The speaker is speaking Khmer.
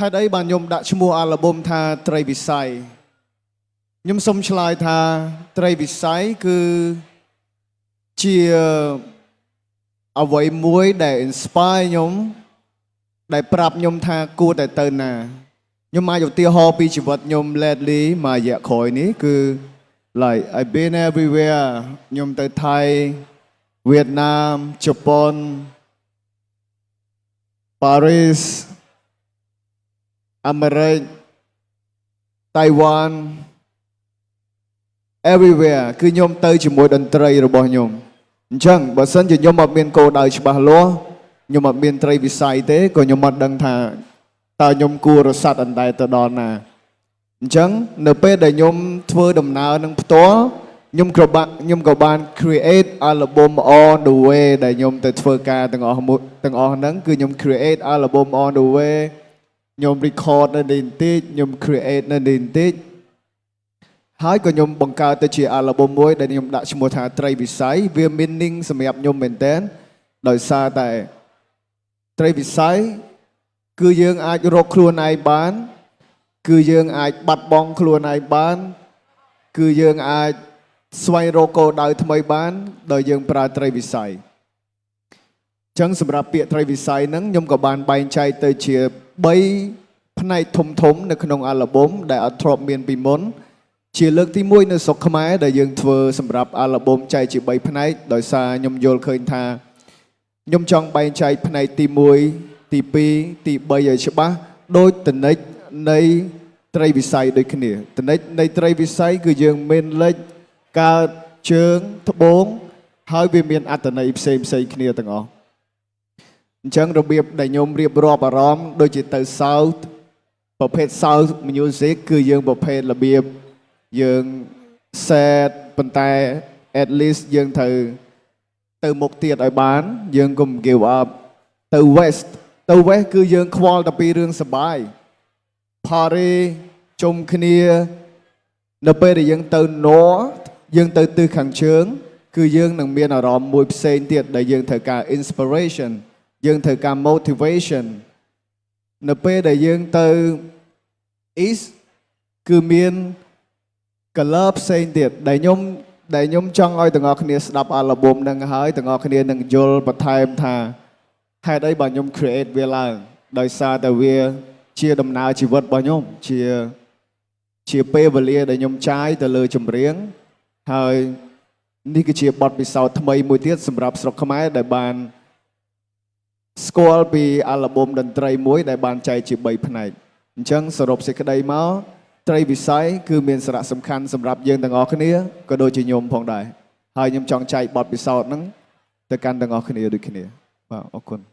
ហេតុអីបានខ្ញុំដាក់ឈ្មោះអាល់ប៊ុមថាត្រីវិស័យខ្ញុំសូមឆ្លើយថាត្រីវិស័យគឺជាអ្វីមួយដែល inspire ខ្ញុំដែលប្រាប់ខ្ញុំថាគួរតែទៅណាខ្ញុំអាចឧទាហរណ៍ពីជីវិតខ្ញុំ lately មួយរយៈក្រោយនេះគឺ like I've been everywhere ខ្ញុំទៅថៃវៀតណាមជប៉ុន Paris អាមេរិក Taiwan everywhere គឺខ្ញុំទៅជាមួយតន្ត្រីរបស់ខ្ញុំអញ្ចឹងបើសិនជាខ្ញុំអត់មានគោលដៅច្បាស់លាស់ខ្ញុំអត់មានត្រីវិស័យទេក៏ខ្ញុំអត់ដឹងថាតើខ្ញុំគួររសាត់អណ្ដែតទៅដល់ណាអញ្ចឹងនៅពេលដែលខ្ញុំធ្វើដំណើរនឹងផ្ទាល់ខ្ញុំក៏បាន create album on the way ដែលខ្ញុំទៅធ្វើការទាំងអស់ហ្នឹងគឺខ្ញុំ create album on the way ខ្ញុំ record នៅនេះបន្តិចខ្ញុំ create នៅនេះបន្តិចហើយក៏ខ្ញុំបង្កើតទៅជា album មួយដែលខ្ញុំដាក់ឈ្មោះថាត្រីវិស័យវា meaning សម្រាប់ខ្ញុំមែនតើដោយសារតែត្រីវិស័យគឺយើងអាចរកខ្លួនឯងបានគឺយើងអាចបាត់បង់ខ្លួនឯងបានគឺយើងអាចស្វែងរកគោលដៅថ្មីបានដោយយើងប្រើត្រីវិស័យអញ្ចឹងសម្រាប់ពាក្យត្រីវិស័យហ្នឹងខ្ញុំក៏បានបែងចែកទៅជា3ផ្នែកធំនៅក្នុងអាល់ប៊ុមដែលអត់ធ្លាប់មានពីមុនជាលើកទី1នៅស្រុកខ្មែរដែលយើងធ្វើសម្រាប់អាល់ប៊ុមចែកជា3ផ្នែកដោយសារខ្ញុំយល់ឃើញថាខ្ញុំចង់បែងចែកផ្នែកទី1ទី2ទី3ឲ្យច្បាស់ដូចតនិចនៃត្រីវិស័យដូចគ្នាតនិចនៃត្រីវិស័យគឺយើងមានលេខកើតជើងត្បូងហើយវាមានអត្ថន័យផ្សេងគ្នាទាំងអស់អញ្ចឹងរបៀបដែលខ្ញុំរៀបរាប់អារម្មណ៍ដូចជាទៅ South ប្រភេទ South Music គឺយើងប្រភេទរបៀបយើង set ប៉ុន្តែ at least យើងត្រូវទៅមុខទៀតឲ្យបានយើងកុំ give up ទៅ West គឺយើងខ្វល់តែពីរឿងសុបាយ party ជុំគ្នានៅពេលដែលយើងទៅ North យើងទៅទិសខាងជើងគឺយើងនឹងមានអារម្មណ៍មួយផ្សេងទៀតដែលយើងត្រូវការ inspiration យើងត្រូវការ motivation នៅពេលដែលយើងទៅ East គឺមាន color ផ្សេងទៀតដែលខ្ញុំចង់ឲ្យទាំងអស់គ្នាស្ដាប់ album ហ្នឹងហើយទាំងអស់គ្នានឹងយល់បន្ថែមថាហេតុអីបើខ្ញុំ create វាឡើងដោយសារតែវាជាដំណើរជីវិតរបស់ខ្ញុំជាពេលវេលាដែលខ្ញុំចាយទៅលើចម្រៀងហើយនេះគឺជាបទពិសោធន៍ថ្មីមួយទៀតសម្រាប់ស្រុកខ្មែរដែលបានស្គាល់ពី album តន្ត្រីមួយដែលបានចែកជា3ផ្នែកអញ្ចឹងសរុបសេចក្តីមកត្រីវិស័យគឺមានសារៈសំខាន់សម្រាប់យើងទាំងអស់គ្នាក៏ដូចជាខ្ញុំផងដែរហើយខ្ញុំចង់ចែកបទពិសោធន៍ហ្នឹងទៅកាន់ទាំងអស់គ្នាដូចគ្នាបាទអរគុណ